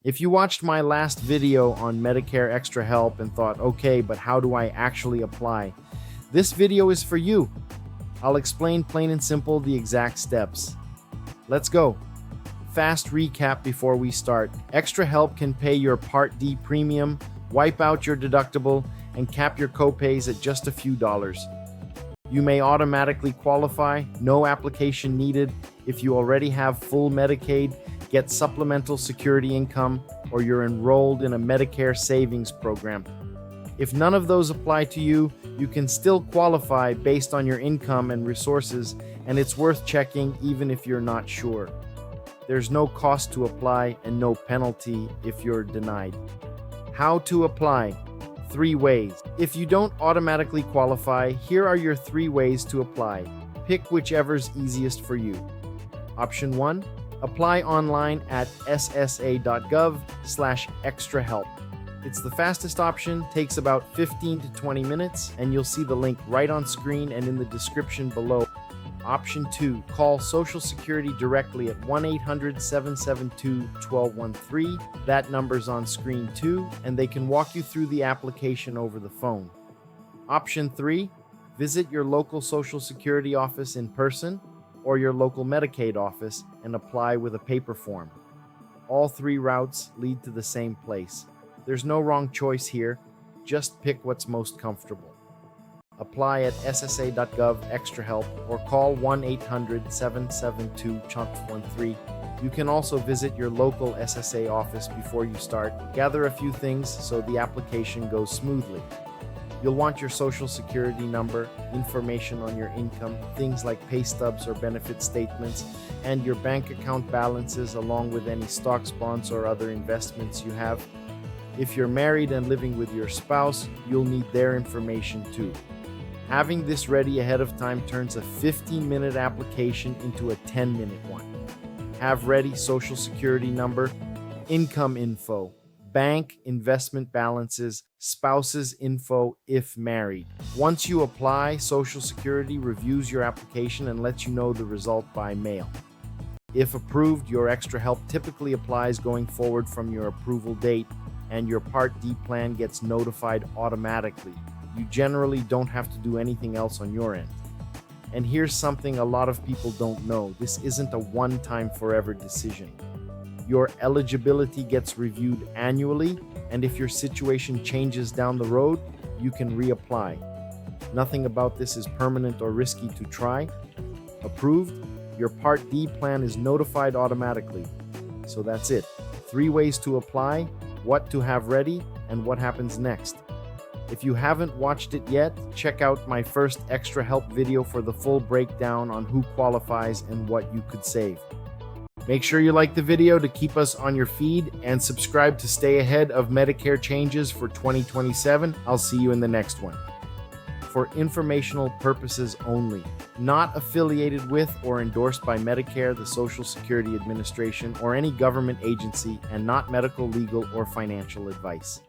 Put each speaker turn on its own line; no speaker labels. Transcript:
If you watched my last video on Medicare Extra Help and thought, okay, but how do I actually apply? This video is for you. I'll explain plain and simple the exact steps. Let's go. Fast recap before we start. Extra Help can pay your Part D premium, wipe out your deductible, and cap your copays at just a few dollars. You may automatically qualify, no application needed, if you already have full Medicaid, get supplemental security income, or you're enrolled in a Medicare savings program. If none of those apply to you, you can still qualify based on your income and resources, and it's worth checking even if you're not sure. There's no cost to apply and no penalty if you're denied. How to apply? 3 ways. If you don't automatically qualify, here are your 3 ways to apply. Pick whichever's easiest for you. Option 1. Apply online at ssa.gov/extrahelp. It's the fastest option, takes about 15 to 20 minutes, and you'll see the link right on screen and in the description below. Option 2. Call Social Security directly at 1-800-772-1213. That number's on screen too, and they can walk you through the application over the phone. Option 3. Visit your local Social Security office in person or your local Medicaid office and apply with a paper form. All 3 routes lead to the same place. There's no wrong choice here, just pick what's most comfortable. Apply at ssa.gov extra help or call 1-800-772-1213. You can also visit your local SSA office before you start. Gather a few things so the application goes smoothly. You'll want your Social Security number, information on your income, things like pay stubs or benefit statements, and your bank account balances along with any stocks, bonds, or other investments you have. If you're married and living with your spouse, you'll need their information too. Having this ready ahead of time turns a 15-minute application into a 10-minute one. Have ready Social Security number, income info, bank investment balances, spouse's info if married. Once you apply, Social Security reviews your application and lets you know the result by mail. If approved, your Extra Help typically applies going forward from your approval date, and your Part D plan gets notified automatically. You generally don't have to do anything else on your end. And here's something a lot of people don't know. This isn't a one-time forever decision. Your eligibility gets reviewed annually, and if your situation changes down the road, you can reapply. Nothing about this is permanent or risky to try. Approved, your Part D plan is notified automatically. So that's it. 3 ways to apply, what to have ready, and what happens next. If you haven't watched it yet, check out my first Extra Help video for the full breakdown on who qualifies and what you could save. Make sure you like the video to keep us on your feed and subscribe to stay ahead of Medicare changes for 2027. I'll see you in the next one. For informational purposes only, not affiliated with or endorsed by Medicare, the Social Security Administration, or any government agency, and not medical, legal, or financial advice.